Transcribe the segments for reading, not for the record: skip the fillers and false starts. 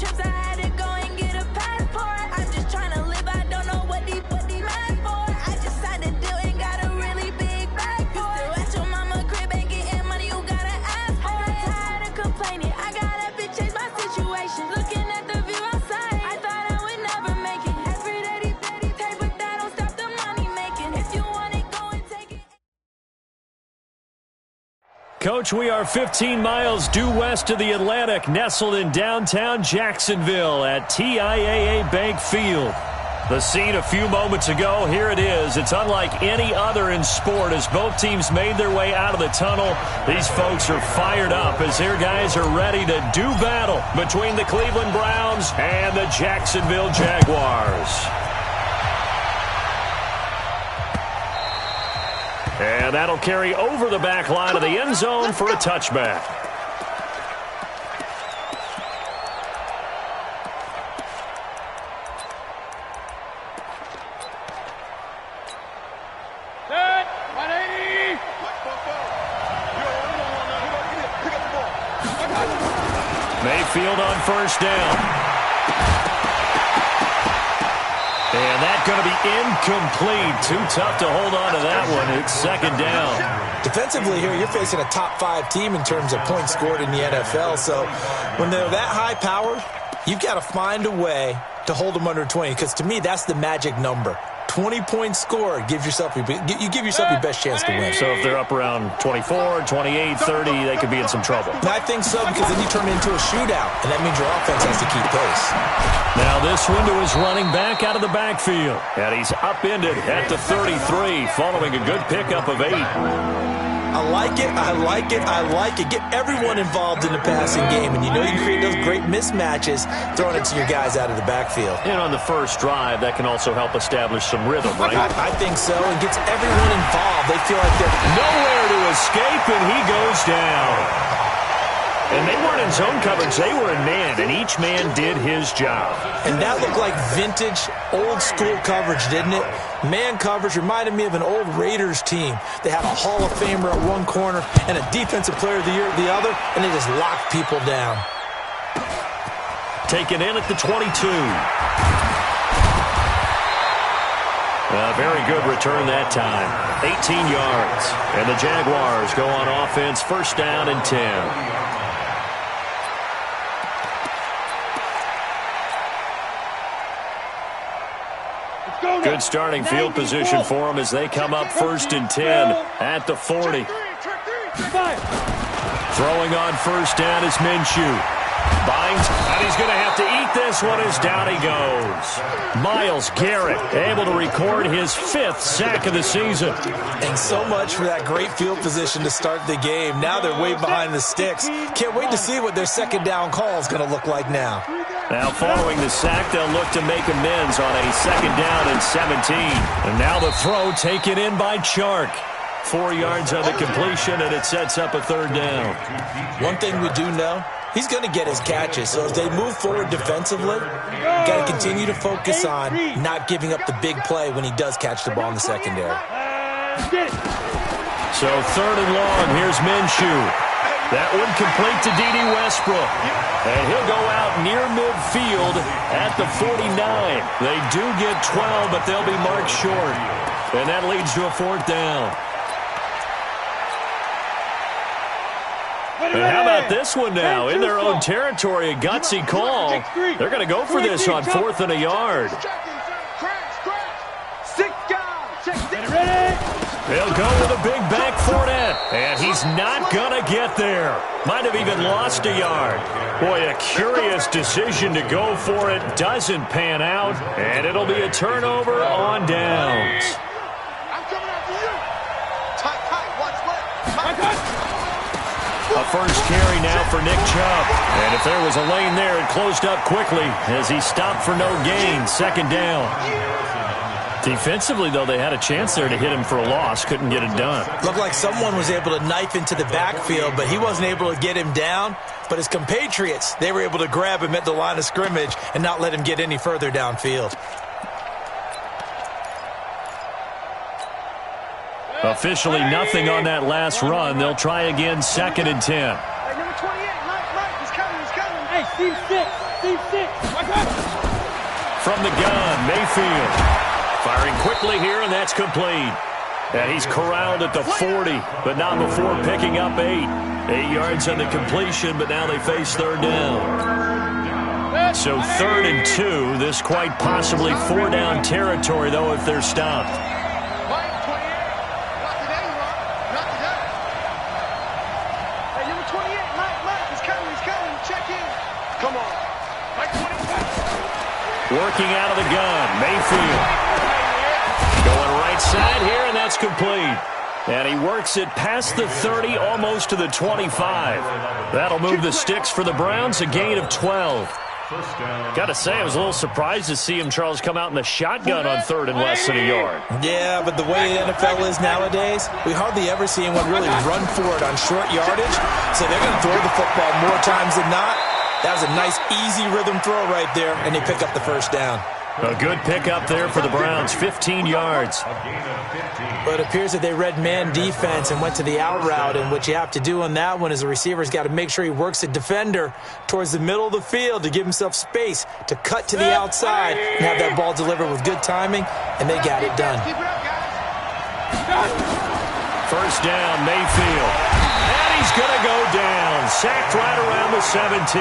trips, I had to go and get a passport. I'm just trying to live, I don't know what these mad for. I just signed a deal and got a really big bag for it. At your mama crib ain't getting money, you gotta ask for it. I'm tired of complaining, I gotta bitch change my situation. Looking at the view outside, I thought I would never make it. Every day they take, but that don't stop the money making. If you want it, go and take it. Coach, we are 15 miles due west of the Atlantic, nestled in downtown Jacksonville at TIAA Bank Field. The scene a few moments ago, here it is. It's unlike any other in sport as both teams made their way out of the tunnel. These folks are fired up as their guys are ready to do battle between the Cleveland Browns and the Jacksonville Jaguars. And that'll carry over the back line of the end zone for a touchback. Mayfield on first down. And that's going to be incomplete. Too tough to hold on to that one. It's second down. Defensively here, you're facing a top-5 team in terms of points scored in the NFL. So when they're that high-powered, you've got to find a way to hold them under 20. Because to me, that's the magic number. 20 points scored, you give yourself your best chance to win. So if they're up around 24, 28, 30, they could be in some trouble. I think so, because then you turn it into a shootout, and that means your offense has to keep pace. Now this one to his running back out of the backfield. And he's upended at the 33 following a good pickup of 8. I like it, I like it, I like it. Get everyone involved in the passing game, and you know you create those great mismatches throwing it to your guys out of the backfield. And on the first drive, that can also help establish some rhythm, right? I think so, and gets everyone involved. They feel like they're nowhere to escape, and he goes down. And they weren't in zone coverage, they were in man, and each man did his job. And that looked like vintage, old-school coverage, didn't it? Man coverage reminded me of an old Raiders team. They had a Hall of Famer at one corner and a Defensive Player of the Year at the other, and they just locked people down. Taken in at the 22. A very good return that time. 18 yards. And the Jaguars go on offense, first down and 10. Good starting field position for them as they come up first and 10 at the 40. Throwing on first down is Minshew. Binds, and he's going to have to eat this one as down he goes. Myles Garrett able to record his 5th sack of the season. And so much for that great field position to start the game. Now they're way behind the sticks. Can't wait to see what their second down call is going to look like now. Now following the sack, they'll look to make amends on a second down and 17. And now the throw taken in by Chark. 4 yards on the completion, and it sets up a third down. One thing we do know, he's going to get his catches. So as they move forward defensively, got to continue to focus on not giving up the big play when he does catch the ball in the secondary. So third and long, here's Minshew. That one complete to D.D. Westbrook. And he'll go out near midfield at the 49. They do get 12, but they'll be marked short. And that leads to a fourth down. And how about this one now? In their own territory, a gutsy call. They're going to go for this on 4th and a yard. They'll go with a big back Fournette, and he's not going to get there. Might have even lost a yard. Boy, a curious decision to go for it. Doesn't pan out, and it'll be a turnover on downs. A first carry now for Nick Chubb. And if there was a lane there, it closed up quickly as he stopped for no gain. Second down. Defensively, though, they had a chance there to hit him for a loss. Couldn't get it done. Looked like someone was able to knife into the backfield, but he wasn't able to get him down. But his compatriots, they were able to grab him at the line of scrimmage and not let him get any further downfield. Officially nothing on that last run. They'll try again, second and 10. Hey, number 28, Mike, he's coming. Hey, Steve 6. From the gun, Mayfield. Firing quickly here, and that's complete. And he's corralled at the 40, but not before picking up 8. 8 yards on the completion, but now they face third down. So 3rd and 2. This quite possibly 4-down territory, though, if they're stopped. Working out of the gun, Mayfield. Going right side here, and that's complete. And he works it past the 30, almost to the 25. That'll move the sticks for the Browns, a gain of 12. Got to say, I was a little surprised to see him, Charles, come out in the shotgun on 3rd and less than a yard. Yeah, but the way the NFL is nowadays, we hardly ever see anyone really run for it on short yardage. So they're going to throw the football more times than not. That was a nice, easy rhythm throw right there, and they pick up the first down. A good pickup there for the Browns, 15 yards. But it appears that they read man defense and went to the out route, and what you have to do on that one is the receiver's got to make sure he works the defender towards the middle of the field to give himself space to cut to the outside and have that ball delivered with good timing, and they got it done. First down, Mayfield. And he's going to go down. Sacked right around the 17.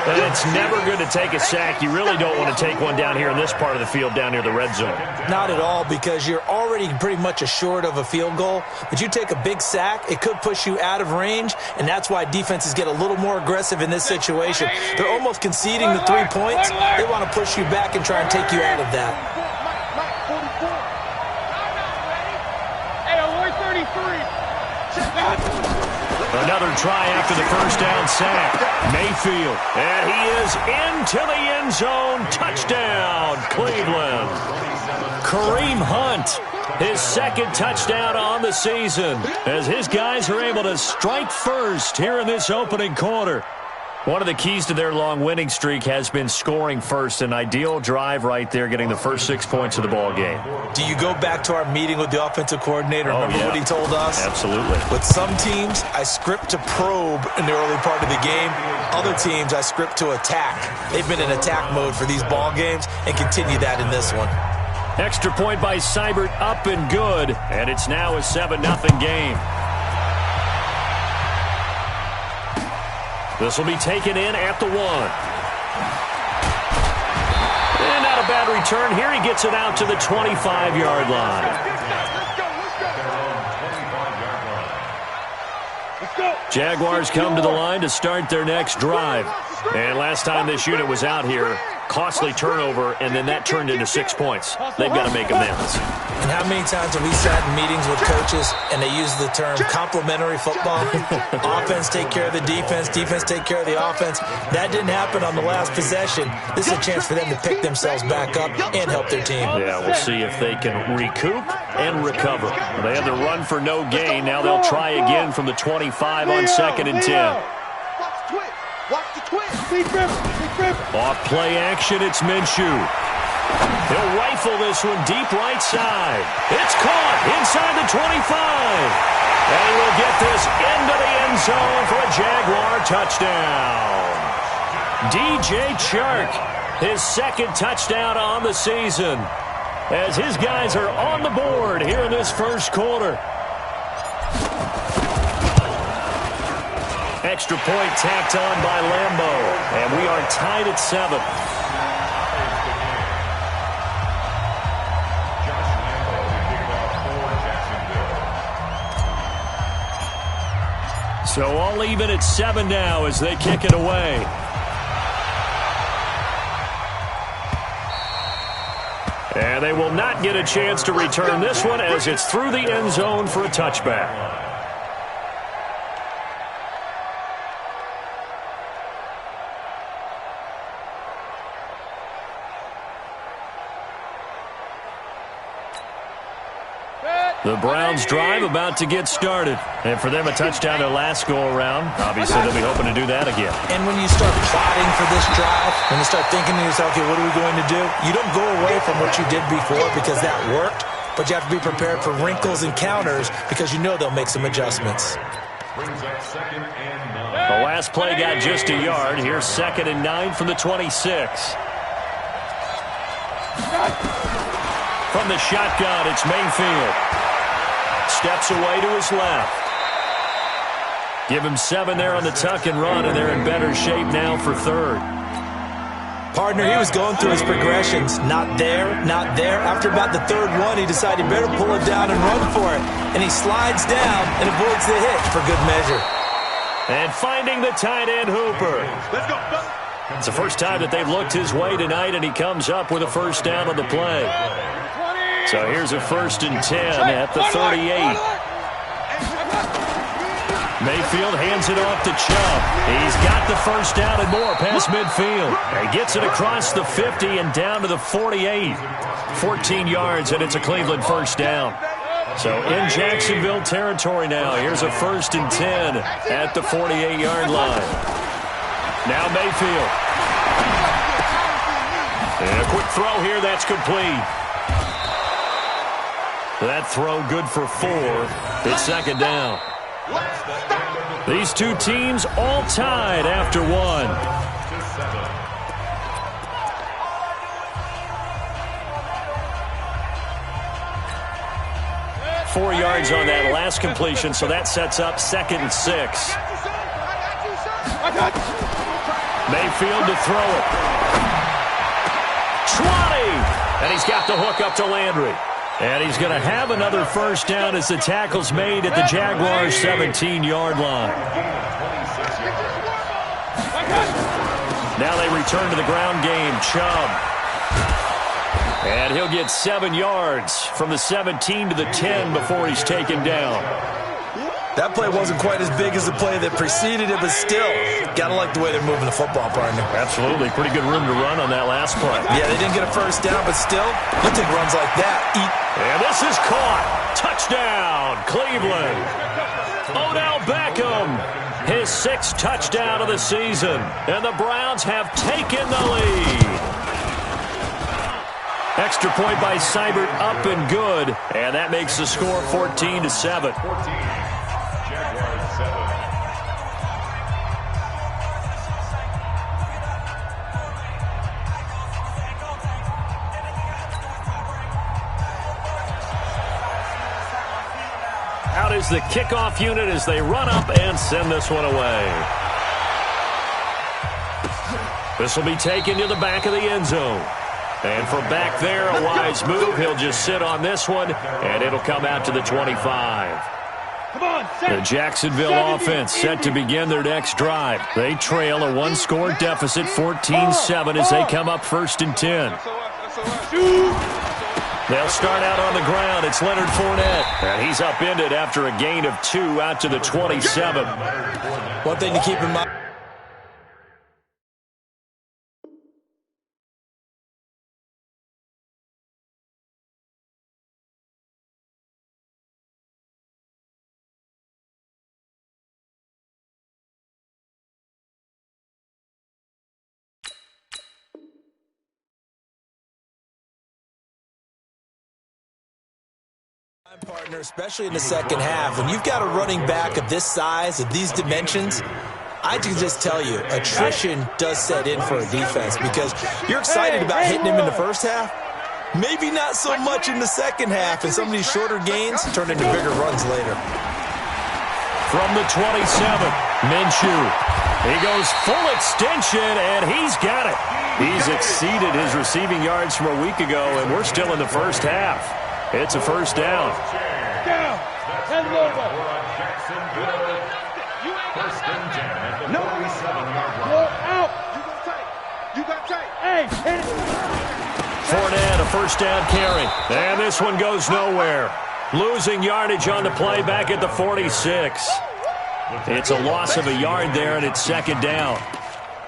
And it's never good to take a sack. You really don't want to take one down here in this part of the field, down near the red zone. Not at all, because you're already pretty much assured of a field goal. But you take a big sack, it could push you out of range, and that's why defenses get a little more aggressive in this situation. They're almost conceding the 3 points. They want to push you back and try and take you out of that. Another try after the first down sack. Mayfield. And he is into the end zone. Touchdown, Cleveland. Kareem Hunt, his 2nd touchdown on the season, as his guys are able to strike first here in this opening quarter. One of the keys to their long winning streak has been scoring first. An ideal drive right there, getting the first 6 points of the ball game. Do you go back to our meeting with the offensive coordinator? Remember what he told us? Absolutely. With some teams, I script to probe in the early part of the game. Other teams, I script to attack. They've been in attack mode for these ball games and continue that in this one. Extra point by Seibert, up and good. And it's now a 7-0 game. This will be taken in at the 1. And not a bad return here. He gets it out to the 25-yard line. Jaguars come to the line to start their next drive. And last time this unit was out here, costly turnover, and then that turned into 6 points. They've got to make amends. And how many times have we sat in meetings with coaches and they use the term complementary football? Offense take care of the defense, defense take care of the offense. That didn't happen on the last possession. This is a chance for them to pick themselves back up and help their team. Yeah, we'll see if they can recoup and recover. They had the run for no gain. Now they'll try again from the 25 on 2nd and 10. Off play action, it's Minshew. He'll rifle this one deep right side. It's caught inside the 25. And he will get this into the end zone for a Jaguar touchdown. DJ Chark, his 2nd touchdown on the season, as his guys are on the board here in this first quarter. Extra point tacked on by Lambeau, and we are tied at 7. So all even at 7 now as they kick it away. And they will not get a chance to return this one as it's through the end zone for a touchback. The Browns drive about to get started. And for them, a touchdown their last go-around. Obviously, they'll be hoping to do that again. And when you start plotting for this drive, when you start thinking to yourself, okay, what are we going to do? You don't go away from what you did before because that worked, but you have to be prepared for wrinkles and counters because you know they'll make some adjustments. The last play got just a yard. Here's 2nd and 9 from the 26. From the shotgun, it's Mayfield. Steps away to his left. Give him 7 there on the tuck and run, and they're in better shape now for 3rd. Partner, he was going through his progressions. Not there, not there. After about the 3rd one, he decided he better pull it down and run for it. And he slides down and avoids the hit for good measure. And finding the tight end, Hooper. Let's go. It's the first time that they've looked his way tonight, and he comes up with a first down on the play. So here's a 1st and 10 at the 38. Mayfield hands it off to Chubb. He's got the first down and more past midfield. He gets it across the 50 and down to the 48. 14 yards, and it's a Cleveland first down. So in Jacksonville territory now. Here's a 1st and 10 at the 48-yard line. Now Mayfield. And a quick throw here. That's complete. That throw good for 4. It's 2nd down. These two teams all tied after 1. Four yards on that last completion, so that sets up 2nd and 6. Mayfield to throw it. 20! And he's got the hook up to Landry. And he's going to have another first down as the tackle's made at the Jaguars' 17-yard line. Now they return to the ground game. Chubb. And he'll get 7 yards from the 17 to the 10 before he's taken down. That play wasn't quite as big as the play that preceded it, but still, gotta like the way they're moving the football, partner. Absolutely. Pretty good room to run on that last play. Yeah, they didn't get a first down, but still, you take runs like that. And this is caught. Touchdown, Cleveland. Odell Beckham, his 6th touchdown of the season. And the Browns have taken the lead. Extra point by Seibert, up and good. And that makes the score 14-7. Out is the kickoff unit as they run up and send this one away. This will be taken to the back of the end zone. And from back there, a wise move. He'll just sit on this one, and it'll come out to the 25. The Jacksonville offense set to begin their next drive. They trail a 1-score deficit, 14-7, as they come up 1st and 10. They'll start out on the ground. It's Leonard Fournette. And he's upended after a gain of 2 out to the 27. One thing to keep in mind. Partner, especially in the second half, when you've got a running back of this size, of these dimensions, I can just tell you, attrition does set in for a defense because you're excited about hitting him in the first half, maybe not so much in the second half, and some of these shorter gains turn into bigger runs later. From the 27, Minshew. He goes full extension, and he's got it. He's exceeded his receiving yards from a week ago, and we're still in the first half. It's a first down. Fournette, a first down carry. And this one goes nowhere. Losing yardage on the play back at the 46. It's a loss of a yard there, and it's 2nd down.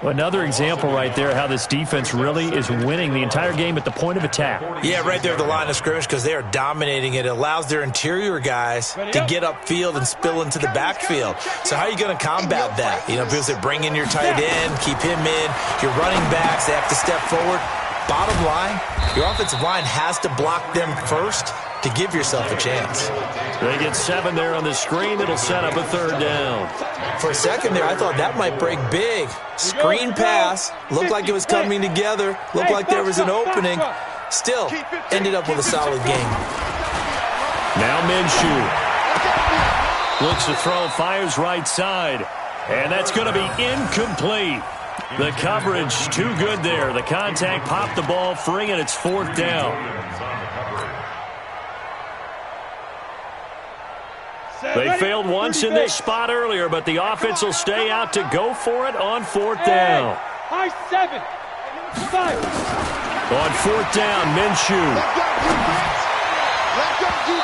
Another example right there how this defense really is winning the entire game at the point of attack. Yeah, right there at the line of scrimmage because they are dominating it. It allows their interior guys to get upfield and spill into the backfield. So how are you going to combat that? You know, people say bring in your tight end, keep him in. Your running backs, they have to step forward. Bottom line, your offensive line has to block them first to give yourself a chance. They get 7 there on the screen. It'll set up a 3rd down. For a second there, I thought that might break big. Screen pass. Looked like it was coming together. Looked like there was an opening. Still, ended up with a solid game. Now Minshew. Looks to throw, fires right side. And that's going to be incomplete. The coverage too good there. The contact popped the ball free, and it's 4th down. They failed once in this spot earlier, but the offense will stay out to go for it on 4th down. High 7. 5. On 4th down, Minshew.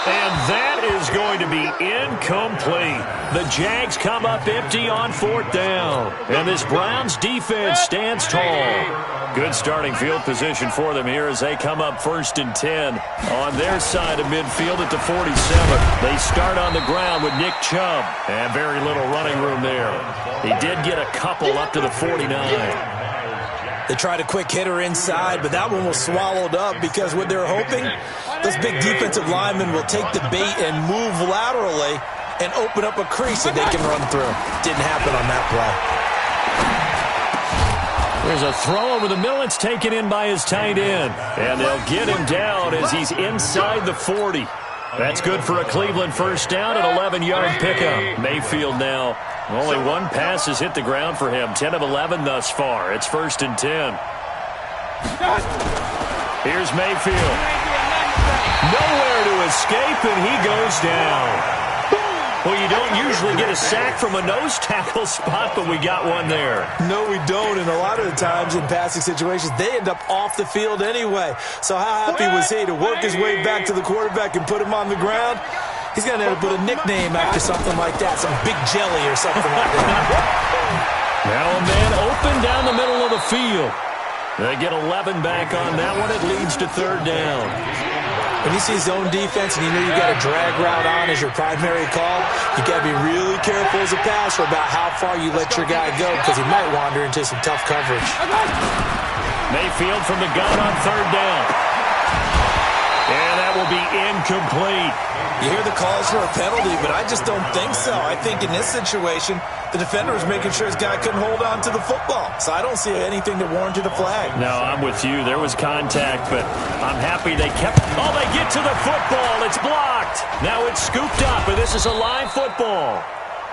And that is going to be incomplete. The Jags come up empty on 4th down. And this Browns defense stands tall. Good starting field position for them here as they come up 1st and 10 on their side of midfield at the 47. They start on the ground with Nick Chubb. And very little running room there. He did get a couple up to the 49. They tried a quick hitter inside, but that one was swallowed up because what they're hoping, those big defensive linemen will take the bait and move laterally and open up a crease that they can run through. Didn't happen on that play. There's a throw over the middle. It's taken in by his tight end. And they'll get him down as he's inside the 40. That's good for a Cleveland 1st down, an 11-yard pickup. Mayfield now. Only one pass has hit the ground for him. 10 of 11 thus far. It's 1st and 10. Here's Mayfield. Nowhere to escape, and he goes down. Well, you don't usually get a sack from a nose tackle spot, but we got one there. No, we don't, and a lot of the times in passing situations, they end up off the field anyway. So how happy was he to work his way back to the quarterback and put him on the ground? He's going to have to put a nickname after something like that, some Big Jelly or something like that. Now a man open down the middle of the field. They get 11 back on that one. It leads to 3rd down. When you see zone defense and you know you got a drag route on as your primary call, you got to be really careful as a passer about how far you let your guy go because he might wander into some tough coverage. Mayfield from the gun on 3rd down. And that will be incomplete. You hear the calls for a penalty, but I just don't think so. I think in this situation, the defender was making sure his guy couldn't hold on to the football. So I don't see anything that warranted a flag. No, I'm with you. There was contact, but I'm happy they kept... Oh, they get to the football. It's blocked. Now it's scooped up, and this is a live football.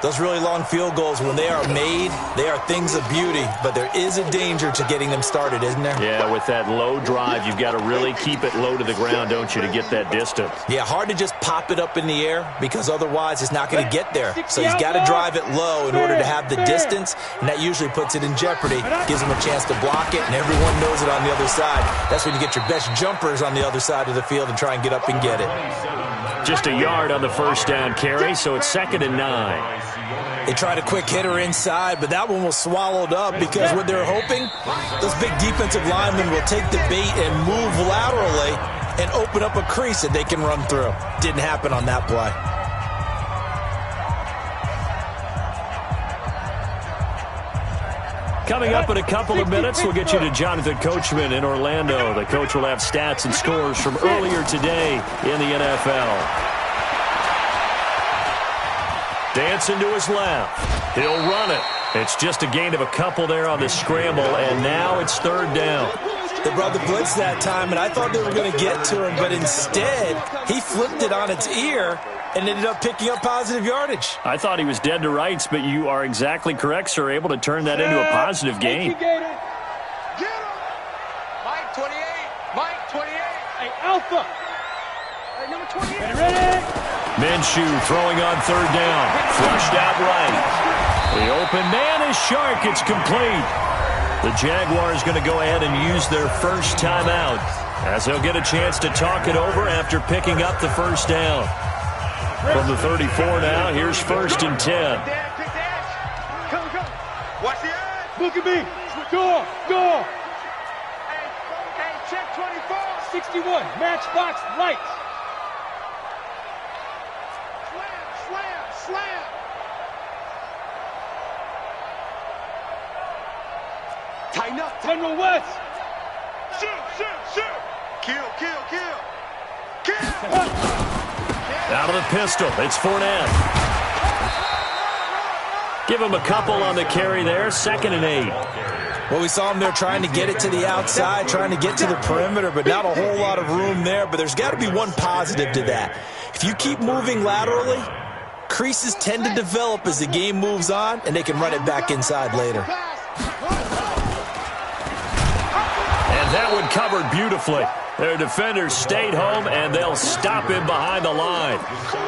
Those really long field goals, when they are made, they are things of beauty. But there is a danger to getting them started, isn't there? Yeah, with that low drive, you've got to really keep it low to the ground, don't you, to get that distance. Yeah, hard to just pop it up in the air because otherwise it's not going to get there. So he's got to drive it low in order to have the distance, and that usually puts it in jeopardy, gives him a chance to block it, and everyone knows it on the other side. That's when you get your best jumpers on the other side of the field and try and get up and get it. Just a yard on the 1st down carry, so it's 2nd and 9. They tried a quick hitter inside, but that one was swallowed up because what they're hoping, those big defensive linemen will take the bait and move laterally and open up a crease that they can run through. Didn't happen on that play. Coming up in a couple of minutes, we'll get you to Jonathan Coachman in Orlando. The coach will have stats and scores from earlier today in the NFL. Dancing to his left. He'll run it. It's just a gain of a couple there on the scramble, and now it's 3rd down. They brought the blitz that time, and I thought they were going to get to him, but instead, he flipped it on its ear and ended up picking up positive yardage. I thought he was dead to rights, but you are exactly correct, sir, able to turn that into a positive gain. Get him. Mike 28. Mike 28. Hey, Alpha. Hey, number 28. Ready? Minshew throwing on 3rd down. Flushed out right. The open man is Shark. It's complete. The Jaguars going to go ahead and use their first timeout as they'll get a chance to talk it over after picking up the 1st down. From the 34 now, here's 1st and 10. Come. Watch the edge. Look at me. Go. Hey, check 24. 61. Matchbox lights. Slam. Tighten up. General West. Shoot. Kill. Out of the pistol, it's Fournette. Give him a couple on the carry there, 2nd and 8. Well, we saw him there trying to get it to the outside, trying to get to the perimeter, but not a whole lot of room there. But there's got to be one positive to that. If you keep moving laterally, creases tend to develop as the game moves on, and they can run it back inside later. And that one covered beautifully. Their defenders stayed home, and they'll stop him behind the line.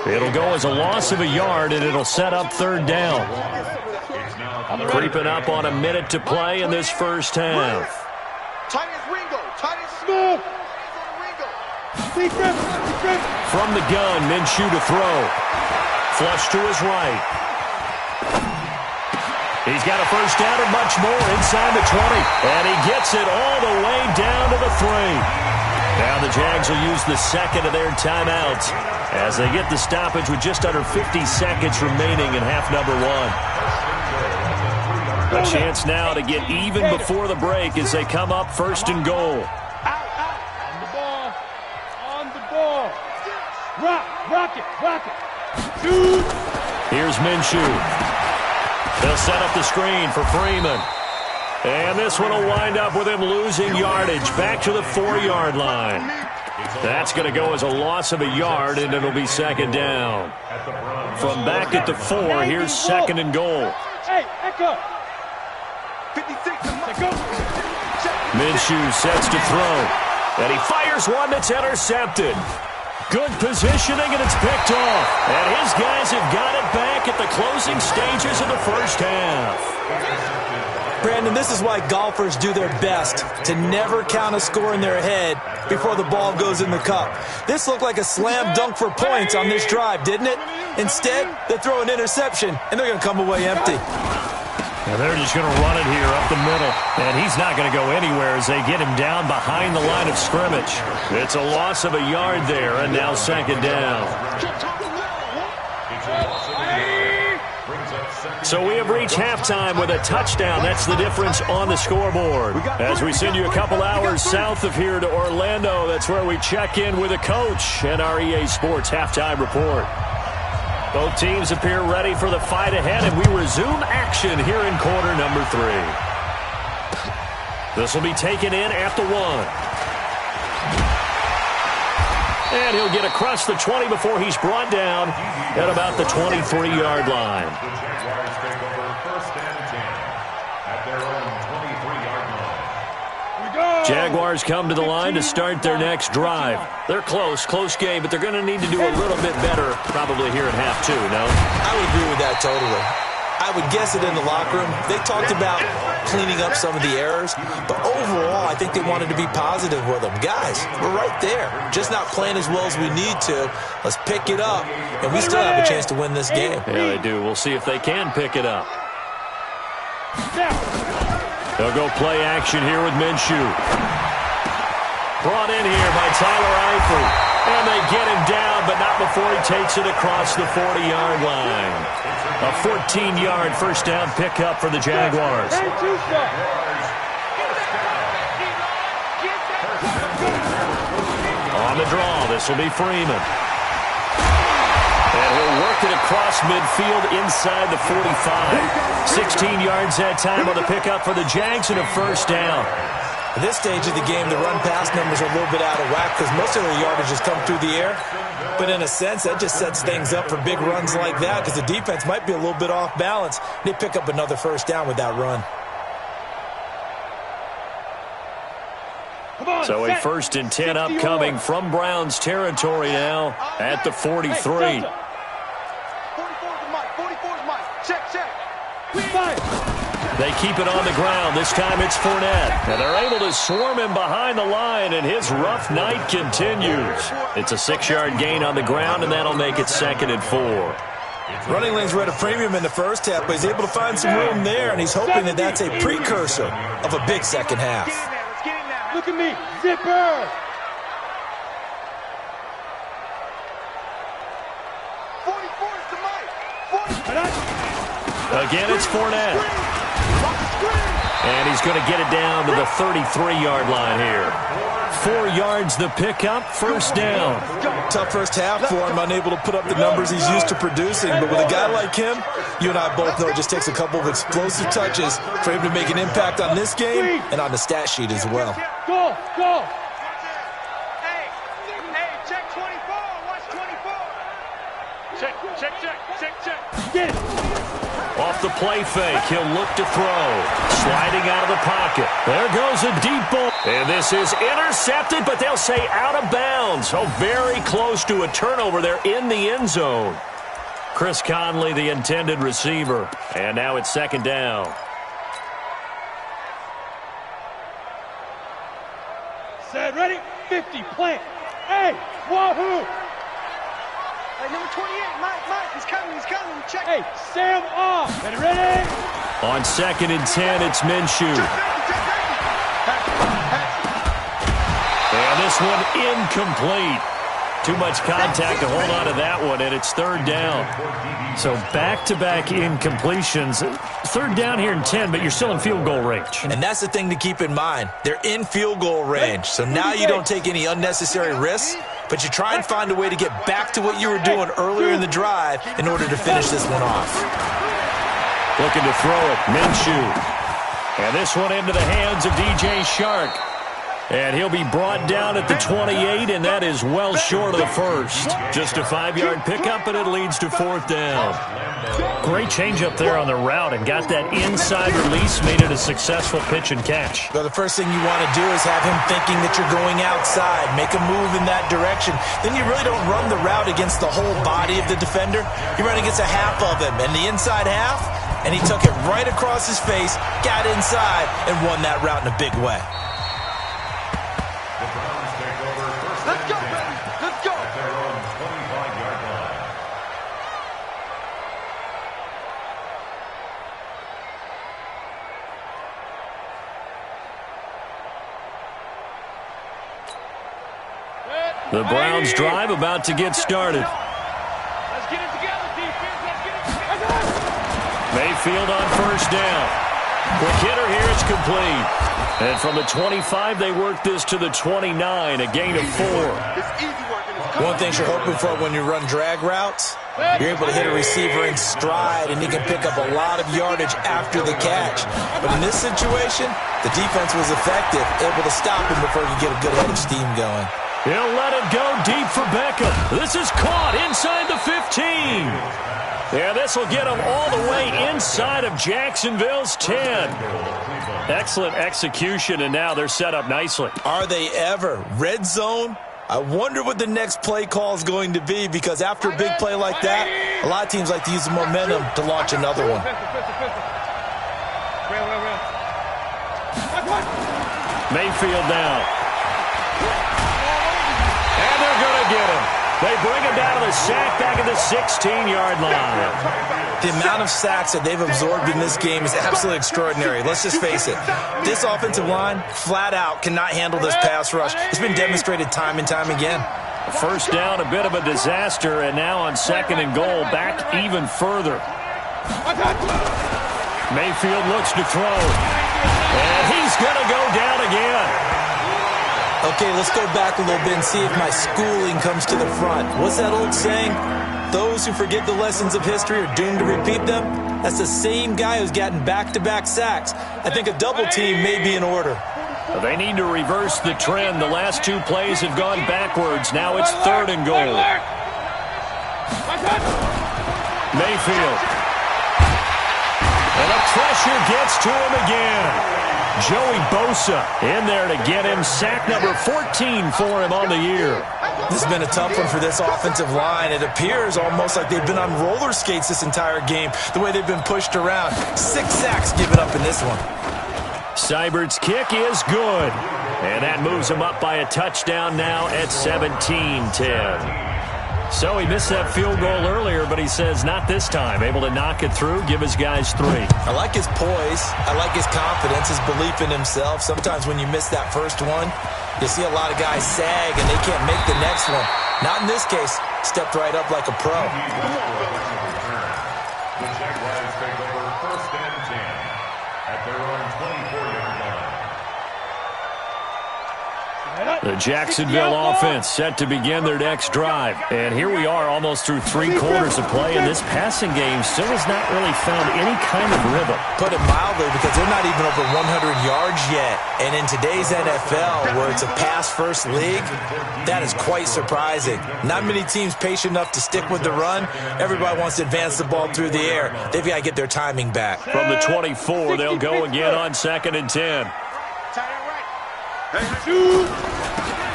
It'll go as a loss of a yard, and it'll set up 3rd down. Creeping up on a minute to play in this first half. From the gun, Minshew to throw. Flush to his right. He's got a first down and much more inside the 20. And he gets it all the way down to the 3. Now the Jags will use the 2nd of their timeouts as they get the stoppage with just under 50 seconds remaining in half number 1. A chance now to get even before the break as they come up 1st and goal. On the ball. Rock it. Shoot. Here's Minshew. They'll set up the screen for Freeman. And this one will wind up with him losing yardage back to the 4-yard line. That's going to go as a loss of a yard, and it'll be 2nd down. From back at the 4, here's 2nd and goal. Hey, echo. Minshew sets to throw. And he fires one that's intercepted. Good positioning, and it's picked off. And his guys have got it back at the closing stages of the first half. Brandon, this is why golfers do their best to never count a score in their head before the ball goes in the cup. This looked like a slam dunk for points on this drive, didn't it? Instead, they throw an interception, and they're going to come away empty. And they're just going to run it here up the middle. And he's not going to go anywhere as they get him down behind the line of scrimmage. It's a loss of a yard there, and now 2nd down. So we have reached halftime with a touchdown. That's the difference on the scoreboard. As we send you a couple hours south of here to Orlando, that's where we check in with a coach and our EA Sports halftime report. Both teams appear ready for the fight ahead, and we resume action here in quarter number 3. This will be taken in at the 1. And he'll get across the 20 before he's brought down at about the 23-yard line. Jaguars come to the line to start their next drive. They're close game, but they're going to need to do a little bit better probably here in half 2, no? I would agree with that totally. I would guess it in the locker room. They talked about cleaning up some of the errors, but overall, I think they wanted to be positive with them. Guys, we're right there. Just not playing as well as we need to. Let's pick it up, and we still have a chance to win this game. Yeah, they do. We'll see if they can pick it up. They'll go play action here with Minshew. Brought in here by Tyler Eifert. And they get him down, but not before he takes it across the 40-yard line. A 14-yard first down pickup for the Jaguars. On the draw, this will be Freeman. And he'll work it across midfield inside the 45. 16 yards that time on the pickup for the Jags and a first down. At this stage of the game, the run-pass numbers are a little bit out of whack because most of their yardage has come through the air. But in a sense, that just sets things up for big runs like that because the defense might be a little bit off balance. They pick up another first down with that run. So a 1st and 10 upcoming from Browns territory now at the 43. 44's Mike. Check. They keep it on the ground. This time it's Fournette. And they're able to swarm him behind the line, and his rough night continues. It's a 6-yard gain on the ground, and that'll make it 2nd and 4. Running lanes were at a premium in the first half, but he's able to find some room there, and he's hoping that that's a precursor of a big second half. Look at me. Zipper. 44's to Mike. Again, it's Fournette. And he's going to get it down to the 33-yard line here. 4 yards the pickup, first down. Tough first half for him, unable to put up the numbers he's used to producing. But with a guy like him, you and I both know it just takes a couple of explosive touches for him to make an impact on this game and on the stat sheet as well. Go, go. Hey, check 24. Watch 24. Check. Get it. Off the play fake, he'll look to throw. Sliding out of the pocket. There goes a deep ball. And this is intercepted, but they'll say out of bounds. Oh, very close to a turnover there in the end zone. Chris Conley, the intended receiver. And now it's second down. Set, ready, 50, plant. Hey, wahoo! Hey, number 28, Mike, he's coming, check. Hey, Sam off. Ready? On 2nd and 10, it's Minshew. And this one incomplete. Too much contact to hold on to that one, and it's 3rd down. So back-to-back incompletions. 3rd down here in 10, but you're still in field goal range. And that's the thing to keep in mind. They're in field goal range. So now you don't take any unnecessary risks, but you try and find a way to get back to what you were doing earlier in the drive in order to finish this one off. Looking to throw it, Minshew. And this one into the hands of DJ Shark. And he'll be brought down at the 28, and that is well short of the first. Just a 5-yard pickup, and it leads to 4th down. Great change up there on the route and got that inside release, made it a successful pitch and catch. Well, the first thing you want to do is have him thinking that you're going outside, make a move in that direction. Then you really don't run the route against the whole body of the defender. You run against a half of him, and the inside half, and he took it right across his face, got inside, and won that route in a big way. Let's go, baby. Let's go. The Browns drive about to get started. Let's get it together, defense. Let's get it together. Mayfield on first down. Quick hitter here, it's complete. And from the 25, they work this to the 29, a gain of 4. One thing you're hoping for when you run drag routes, you're able to hit a receiver in stride, and he can pick up a lot of yardage after the catch. But in this situation, the defense was effective, able to stop him before he could get a good head of steam going. He'll let it go deep for Beckham. This is caught inside the 15. Yeah, this will get him all the way inside of Jacksonville's 10. Excellent execution, and now they're set up nicely. Are they ever? Red zone? I wonder what the next play call is going to be, because after a big play like that, a lot of teams like to use the momentum to launch another one. Mayfield now. And they're going to get him. They bring him down to the sack back at the 16-yard line. The amount of sacks that they've absorbed in this game is absolutely extraordinary. Let's just face it. This offensive line, flat out, cannot handle this pass rush. It's been demonstrated time and time again. First down, a bit of a disaster, and now on 2nd and goal, back even further. Mayfield looks to throw. And he's going to go down again. Okay, let's go back a little bit and see if my schooling comes to the front. What's that old saying? Those who forget the lessons of history are doomed to repeat them. That's the same guy who's gotten back-to-back sacks. I think a double team may be in order. They need to reverse the trend. The last 2 plays have gone backwards. Now it's 3rd and goal. Mayfield. And the pressure gets to him again. Joey Bosa in there to get him. Sack number 14 for him on the year. This has been a tough one for this offensive line. It appears almost like they've been on roller skates this entire game, the way they've been pushed around. 6 sacks given up in this one. Seibert's kick is good. And that moves him up by a touchdown now at 17-10. So he missed that field goal earlier, but he says not this time. Able to knock it through, give his guys 3. I like his poise. I like his confidence, his belief in himself. Sometimes when you miss that first one, you see a lot of guys sag and they can't make the next one. Not in this case. Stepped right up like a pro. The Jaguars take over 1st and 10 at their own 24-yard line. The Jacksonville offense set to begin their next drive. And here we are almost through 3 quarters of play, and this passing game still has not really found any kind of rhythm. Put it mildly, because they're not even over 100 yards yet. And in today's NFL, where it's a pass-first league, that is quite surprising. Not many teams patient enough to stick with the run. Everybody wants to advance the ball through the air. They've got to get their timing back. From the 24, they'll go again on 2nd and 10.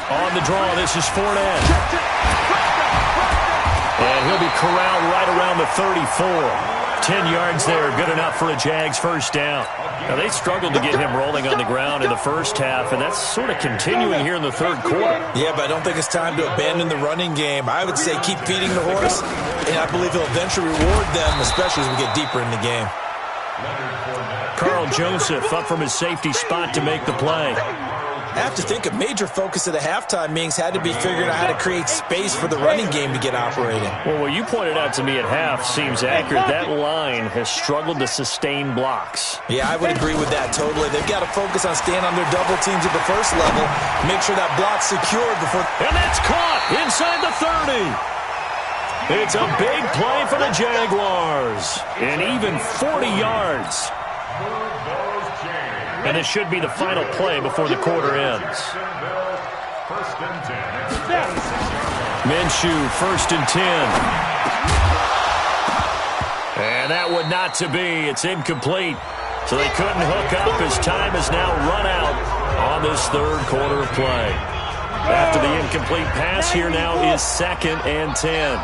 On the draw, this is Fournette. And he'll be corralled right around the 34. 10 yards there, good enough for a Jags first down. Now, they struggled to get him rolling on the ground in the first half, and that's sort of continuing here in the 3rd quarter. Yeah, but I don't think it's time to abandon the running game. I would say keep feeding the horse, and I believe he'll eventually reward them, especially as we get deeper in the game. Carl Joseph up from his safety spot to make the play. I have to think a major focus of the halftime meetings had to be figuring out how to create space for the running game to get operating. Well, what you pointed out to me at half seems accurate. That line has struggled to sustain blocks. Yeah, I would agree with that totally. They've got to focus on staying on their double teams at the first level, make sure that block's secured before... And that's caught inside the 30. It's a big play for the Jaguars. And even 40 yards. And it should be the final play before the quarter ends. Minshew, 1st and 10. And that would not to be. It's incomplete. So they couldn't hook up as time has now run out on this 3rd quarter of play. After the incomplete pass, here now is 2nd and 10.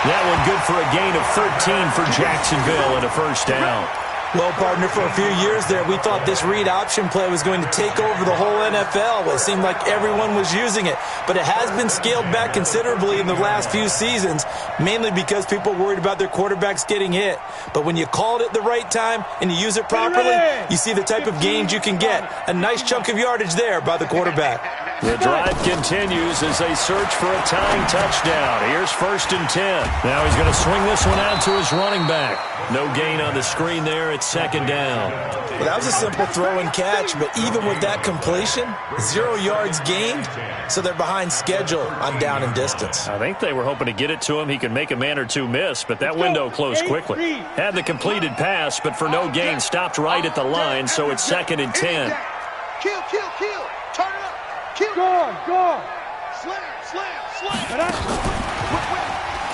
That one good for a gain of 13 for Jacksonville and a first down. Well, partner, for a few years there, we thought this read option play was going to take over the whole NFL. It seemed like everyone was using it. But it has been scaled back considerably in the last few seasons, mainly because people are worried about their quarterbacks getting hit. But when you call it at the right time and you use it properly, you see the type of gains you can get. A nice chunk of yardage there by the quarterback. The drive continues as they search for a tying touchdown. Here's 1st and 10. Now he's going to swing this one out to his running back. No gain on the screen there. It's 2nd down. Well, that was a simple throw and catch, but even with that completion, 0 yards gained, so they're behind schedule on down and distance. I think they were hoping to get it to him. He could make a man or two miss, but that window closed quickly. Had the completed pass, but for no gain, stopped right at the line, so it's 2nd and 10. Kill. Turn it up. Kill. Go. Slam.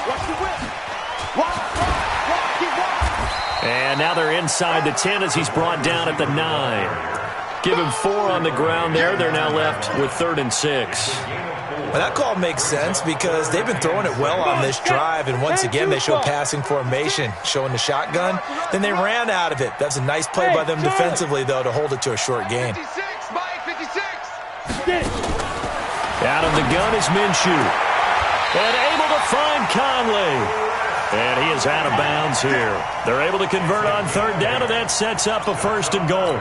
Watch the whip. And now they're inside the 10 as he's brought down at the 9. Give him 4 on the ground there. They're now left with 3rd and 6. Well, that call makes sense because they've been throwing it well on this drive, and once again they show passing formation, showing the shotgun. Then they ran out of it. That's a nice play by them defensively, though, to hold it to a short gain. 56, Mike, 56. Out of the gun is Minshew. And able to find Conley. And he is out of bounds here. They're able to convert on 3rd down, and that sets up a 1st and goal.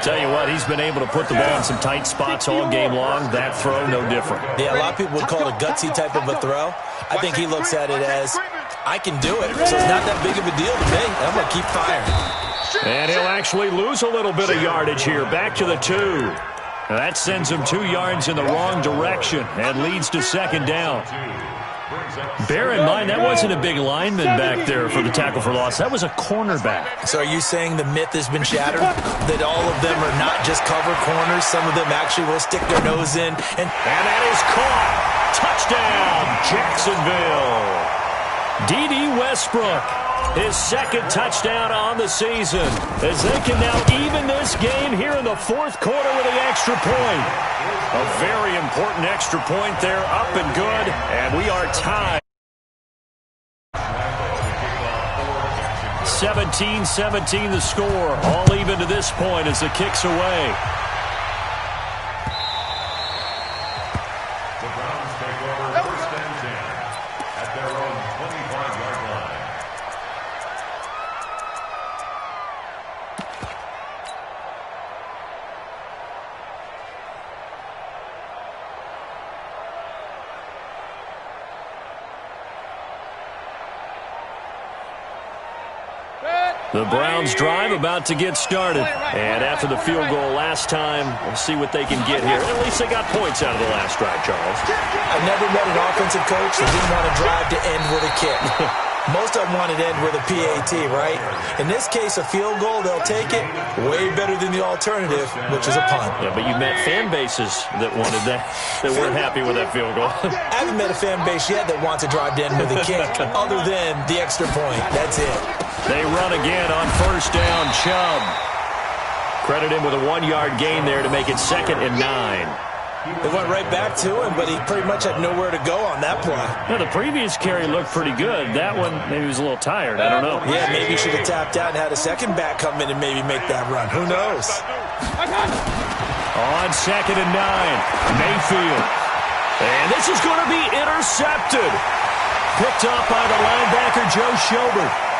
Tell you what, he's been able to put the ball in some tight spots all game long. That throw, no different. Yeah, a lot of people would call it a gutsy type of a throw. I think he looks at it as, I can do it, so it's not that big of a deal to me. I'm going to keep firing. And he'll actually lose a little bit of yardage here. Back to the 2. Now that sends him 2 yards in the wrong direction and leads to 2nd down. Bear in mind, that wasn't a big lineman back there for the tackle for loss. That was a cornerback. So are you saying the myth has been shattered? That all of them are not just cover corners? Some of them actually will stick their nose in. And that is caught. Touchdown, Jacksonville. D.D. Westbrook, his 2nd touchdown on the season, as they can now even this game here in the 4th quarter with an extra point. A very important extra point there, up and good, and we are tied. 17-17 the score, all even to this point as the kick's away. The Browns take over 1st and 10 at their own 25-yard line. The Browns drive about to get started. And after the field goal last time, we'll see what they can get here. At least they got points out of the last drive, Charles. I've never met an offensive coach that didn't want to drive to end with a kick. Most of them want it to end with a PAT, right? In this case, a field goal, they'll take it. Way better than the alternative, which is a punt. Yeah, but you met fan bases that wanted that weren't happy with that field goal. I haven't met a fan base yet that wants to drive to end with a kick, other than the extra point. That's it. They run again on first down. Chubb. Credit him with a 1-yard gain there to make it 2nd and 9. They went right back to him, but he pretty much had nowhere to go on that play. Well, the previous carry looked pretty good. That one, maybe he was a little tired. I don't know. Yeah, maybe he should have tapped out and had a second back come in and maybe make that run. Who knows? On 2nd and 9, Mayfield. And this is going to be intercepted. Picked up by the linebacker, Joe Schobert.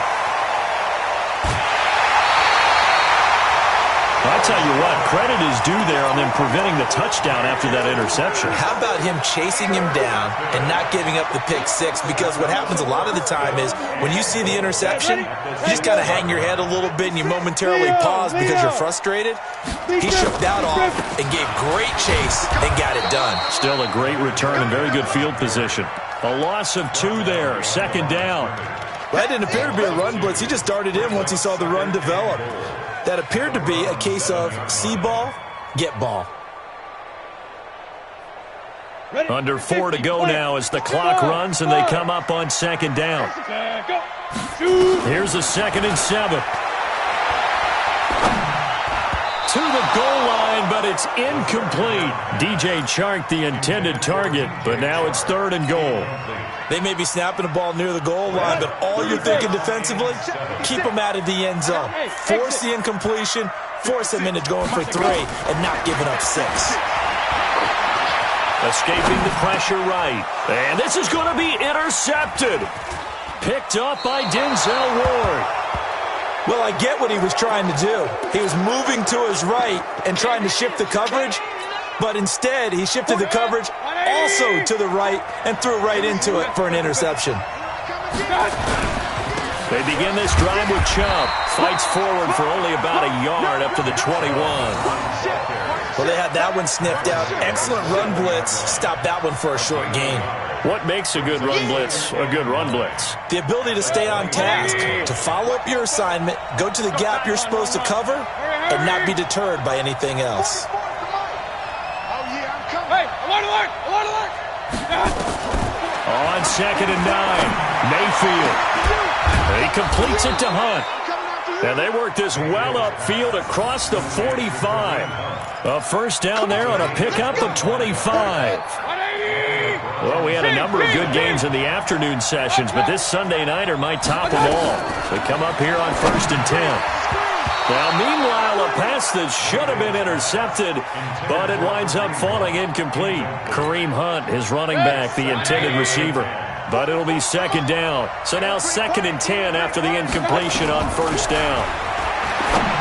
I tell you what, credit is due there on them preventing the touchdown after that interception. How about him chasing him down and not giving up the pick six? Because what happens a lot of the time is when you see the interception, you just got to hang your head a little bit and you momentarily pause because you're frustrated. He shook that off and gave great chase and got it done. Still a great return and very good field position. A loss of 2 there, 2nd down. That didn't appear to be a run blitz. He just darted in once he saw the run develop. That appeared to be a case of see ball, get ball. Under 4 to go now as the clock runs and they come up on 2nd down. Here's a 2nd and 7. To the goal line, but it's incomplete. DJ Chark, the intended target, but now it's 3rd and goal. They may be snapping the ball near the goal line, but all you're thinking defensively, keep them out of the end zone. Force the incompletion, force them into going for 3, and not giving up 6. Escaping the pressure right. And this is going to be intercepted. Picked up by Denzel Ward. Well, I get what he was trying to do. He was moving to his right and trying to shift the coverage, but instead he shifted the coverage also to the right and threw right into it for an interception. They begin this drive with Chubb. Fights forward for only about a yard up to the 21. Well, they had that one sniffed out. Excellent run blitz. Stopped that one for a short gain. What makes a good run blitz a good run blitz? The ability to stay on task, to follow up your assignment, go to the gap you're supposed to cover, and not be deterred by anything else. Hey, alert! On 2nd and 9, Mayfield. He completes it to Hunt. And they work this well upfield across the 45. A first down there on a pickup of 25. Well, we had a number of good games in the afternoon sessions, but this Sunday nighter might top them all. They come up here on 1st and 10. Now, meanwhile, a pass that should have been intercepted, but it winds up falling incomplete. Kareem Hunt, his running back, the intended receiver. But it'll be 2nd down. So now 2nd and 10 after the incompletion on 1st down.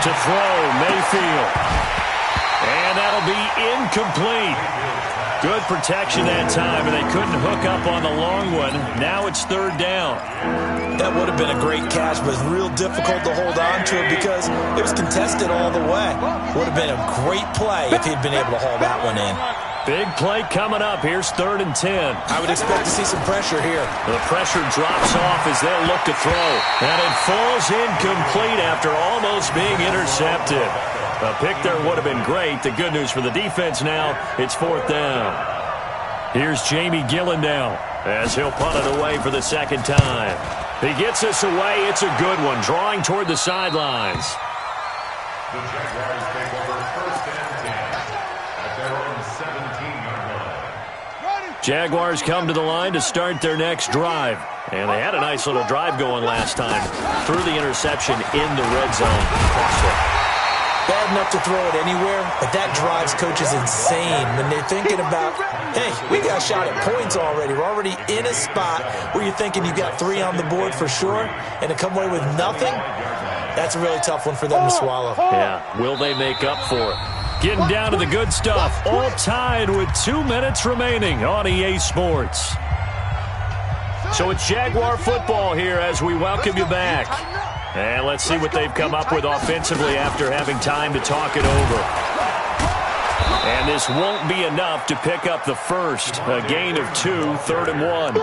To throw, Mayfield. And that'll be incomplete. Good protection that time, and they couldn't hook up on the long one. Now it's 3rd down. That would have been a great catch, but it's real difficult to hold on to it because it was contested all the way. Would have been a great play if he'd been able to haul that one in. Big play coming up. Here's 3rd and 10. I would expect to see some pressure here. The pressure drops off as they'll look to throw. And it falls incomplete after almost being intercepted. A pick there would have been great. The good news for the defense now, it's 4th down. Here's Jamie Gillen now as he'll punt it away for the 2nd time. He gets us away. It's a good one, drawing toward the sidelines. The Jaguars take over 1st and 10 at their own 17-yard line. Jaguars come to the line to start their next drive. And they had a nice little drive going last time. Threw the interception in the red zone. Bad enough to throw it anywhere, but that drives coaches insane when they're thinking about, hey, we got a shot at points already. We're already in a spot where you're thinking you got 3 on the board for sure, and to come away with nothing, that's a really tough one for them to swallow. Yeah, will they make up for it? Getting down to the good stuff, all tied with 2 minutes remaining on EA Sports. So it's Jaguar football here as we welcome you back. And let's see what they've come up with offensively after having time to talk it over. And this won't be enough to pick up the first. A gain of 2, 3rd and 1.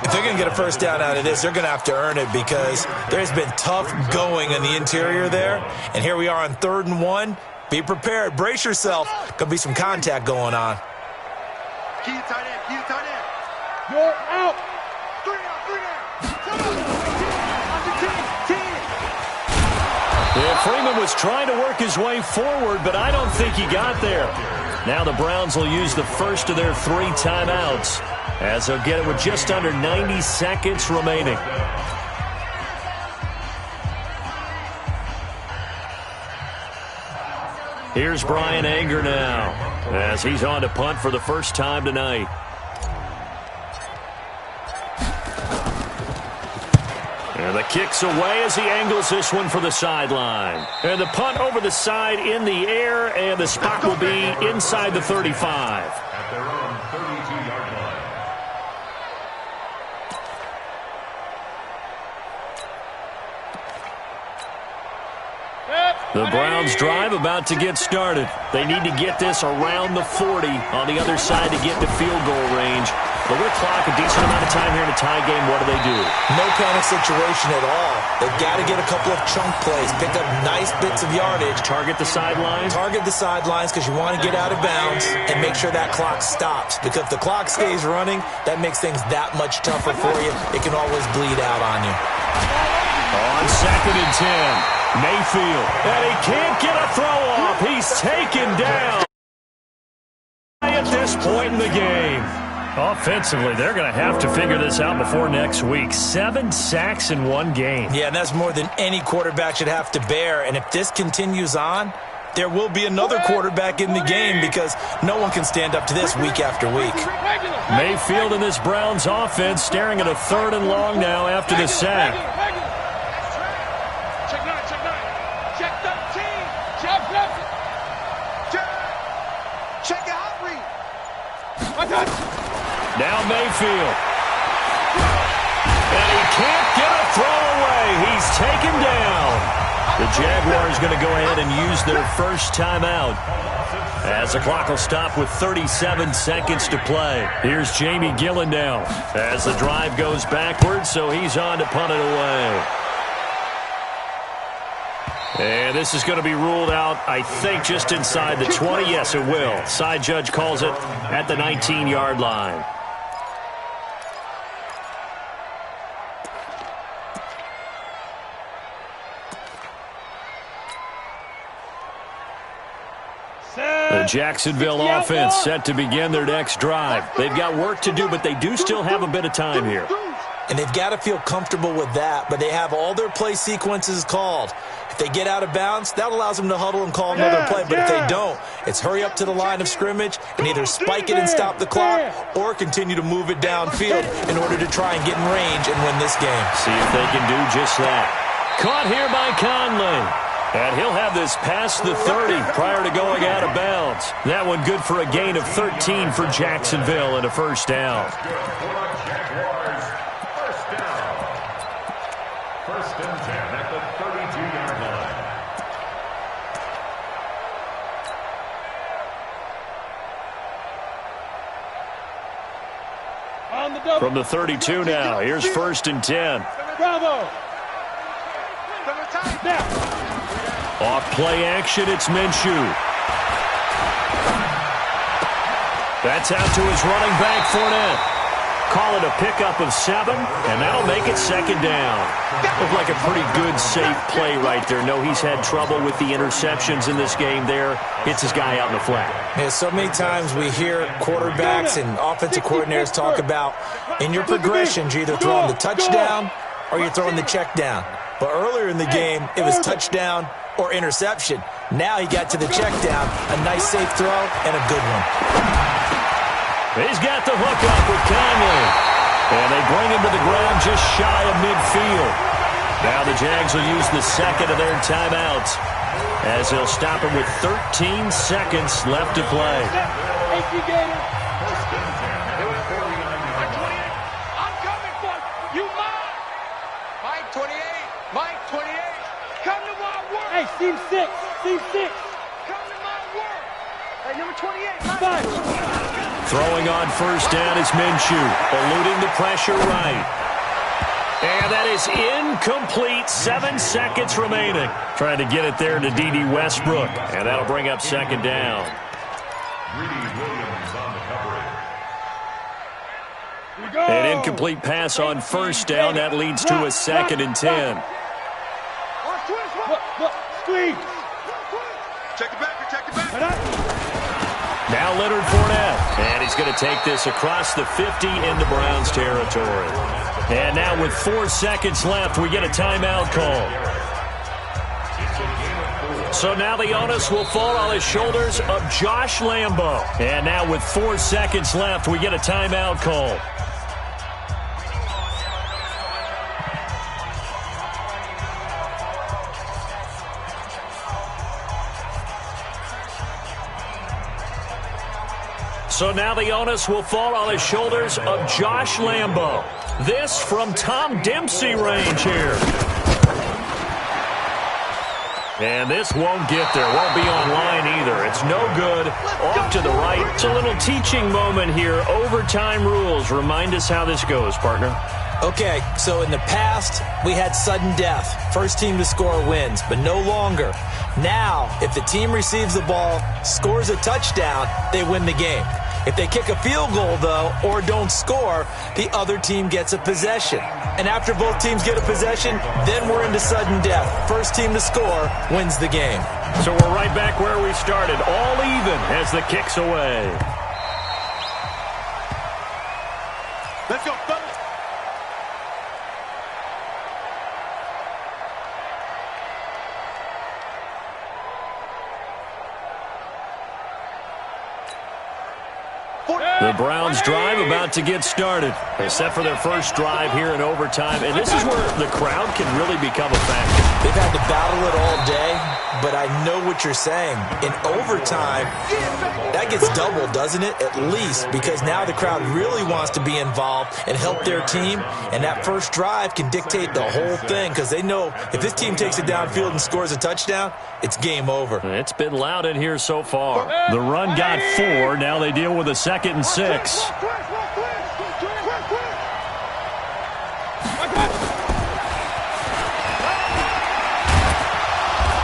If they're going to get a first down out of this, they're going to have to earn it because there's been tough going in the interior there. And here we are on 3rd and 1. Be prepared. Brace yourself. Going to be some contact going on. Key tight end, key tight end. You're out. 3 down. Yeah, Freeman was trying to work his way forward, but I don't think he got there. Now the Browns will use the first of their 3 timeouts as they'll get it with just under 90 seconds remaining. Here's Brian Anger now as he's on to punt for the first time tonight. And the kick's away as he angles this one for the sideline. And the punt over the side in the air, and the spot will be inside the 35. At their own 32-yard line. The Browns drive about to get started. They need to get this around the 40 on the other side to get to field goal range. But with clock, a decent amount of time here in a tie game, what do? No panic situation at all. They've got to get a couple of chunk plays, pick up nice bits of yardage. Target the sidelines? Target the sidelines because you want to get out of bounds and make sure that clock stops. Because if the clock stays running, that makes things that much tougher for you. It can always bleed out on you. On 2nd and 10. Mayfield, and he can't get a throw off. He's taken down at this point in the game. Offensively, they're going to have to figure this out before next week. 7 sacks in 1 game. Yeah, and that's more than any quarterback should have to bear. And if this continues on, there will be another quarterback in the game because no one can stand up to this week after week. Mayfield and this Browns offense staring at a 3rd and long now after the sack. Now Mayfield. And he can't get a throw away. He's taken down. The Jaguars going to go ahead and use their first timeout as the clock will stop with 37 seconds to play. Here's Jamie Gillen now as the drive goes backwards, so he's on to punt it away. And this is going to be ruled out, I think, just inside the 20. Yes, it will. Side judge calls it at the 19-yard line. The Jacksonville offense set to begin their next drive. They've got work to do, but they do still have a bit of time here. And they've got to feel comfortable with that, but they have all their play sequences called. If they get out of bounds, that allows them to huddle and call another play. But if they don't, it's hurry up to the line of scrimmage and either spike it and stop the clock or continue to move it downfield in order to try and get in range and win this game. See if they can do just that. Caught here by Conley. And he'll have this past the 30 prior to going out of bounds. That one good for a gain of 13 for Jacksonville and a first down. Jaguars, first down. 1st and 10 at the 32-yard line. From the 32 now, here's 1st and 10. Bravo. Off play action, it's Minshew. That's out to his running back, Fournette. Call it a pickup of 7, and that'll make it 2nd down. Looked like a pretty good, safe play right there. No, he's had trouble with the interceptions in this game there. Hits his guy out in the flat. Yeah, so many times we hear quarterbacks and offensive coordinators talk about in your progressions, you're either throwing the touchdown or you're throwing the check down. But earlier in the game, it was touchdown or interception. Now he got to the check down, a nice safe throw, and a good one. He's got the hook up with Conley. And they bring him to the ground just shy of midfield. Now the Jags will use the 2nd of their timeouts as they'll stop him with 13 seconds left to play. I'm coming for you. Mike 28. Mike Team 6. Team 6. Come to my work. Hey, number 28. Mike. Throwing on first down is Minshew, eluding the pressure right. And that is incomplete. 7 seconds remaining. Trying to get it there to D.D. Westbrook. And that'll bring up second down. Williams on the coverage. An incomplete pass on first down. That leads to a 2nd and 10. Squeeze. Check it back. Now Leonard Fournette. And he's going to take this across the 50 into Browns territory. And now with 4 seconds left, we get a timeout call. So now the onus will fall on the shoulders of Josh Lambo. And now with 4 seconds left, we get a timeout call. So now the onus will fall on the shoulders of Josh Lambo. This from Tom Dempsey range here. And this won't get there. Won't be online either. It's no good. Off to the right. It's a little teaching moment here. Overtime rules. Remind us how this goes, partner. Okay, so in the past, we had sudden death. First team to score wins, but no longer. Now, if the team receives the ball, scores a touchdown, they win the game. If they kick a field goal, though, or don't score, the other team gets a possession. And after both teams get a possession, then we're into sudden death. First team to score wins the game. So we're right back where we started, all even as the kick's away. Let's go, fellas. The Browns drive about to get started. They're set for their first drive here in overtime. And this is where the crowd can really become a factor. They've had to battle it all day, but I know what you're saying. In overtime, that gets doubled, doesn't it? At least, because now the crowd really wants to be involved and help their team. And that first drive can dictate the whole thing because they know if this team takes it downfield and scores a touchdown, it's game over. It's been loud in here so far. The run got 4. Now they deal with a 2nd and 6.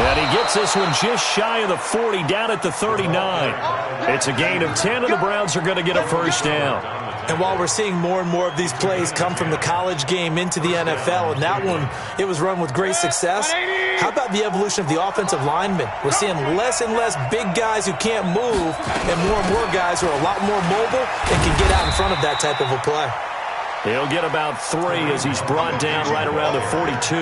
And he gets this one just shy of the 40, down at the 39. It's a gain of 10, and the Browns are going to get a first down. And while we're seeing more and more of these plays come from the college game into the NFL, and that one, it was run with great success, how about the evolution of the offensive linemen? We're seeing less and less big guys who can't move and more guys who are a lot more mobile and can get out in front of that type of a play. He'll get about 3 as he's brought down right around the 42.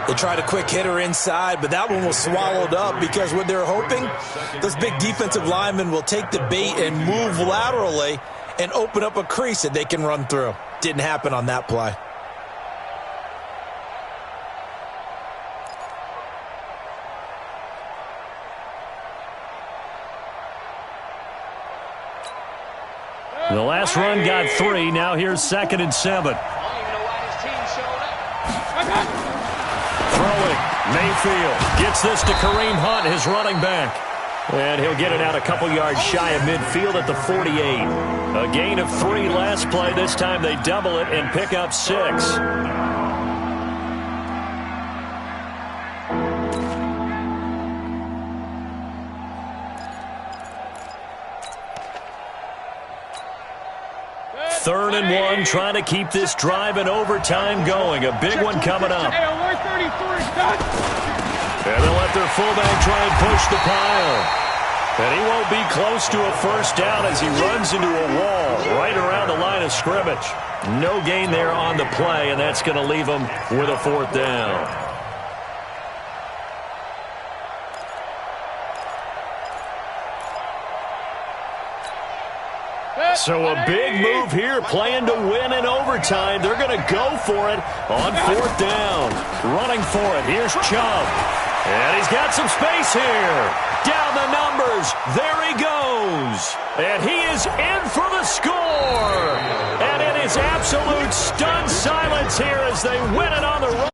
They tried a quick hitter inside, but that one was swallowed up because what they're hoping, those big defensive linemen will take the bait and move laterally and open up a crease that they can run through. Didn't happen on that play. The last run got 3. Now here's 2nd and 7. Throwing. Mayfield gets this to Kareem Hunt, his running back. And he'll get it out a couple yards shy of midfield at the 48. A gain of 3 last play. This time they double it and pick up 6. Third and 1, trying to keep this drive in overtime going. A big one coming up. And they'll let their fullback try and push the pile. And he won't be close to a first down as he runs into a wall right around the line of scrimmage. No gain there on the play, and that's going to leave him with a 4th down. So a big move here, playing to win in overtime. They're going to go for it on 4th down. Running for it, here's Chubb. And he's got some space here. Down the numbers. There he goes. And he is in for the score. And it is absolute stunned silence here as they win it on the run.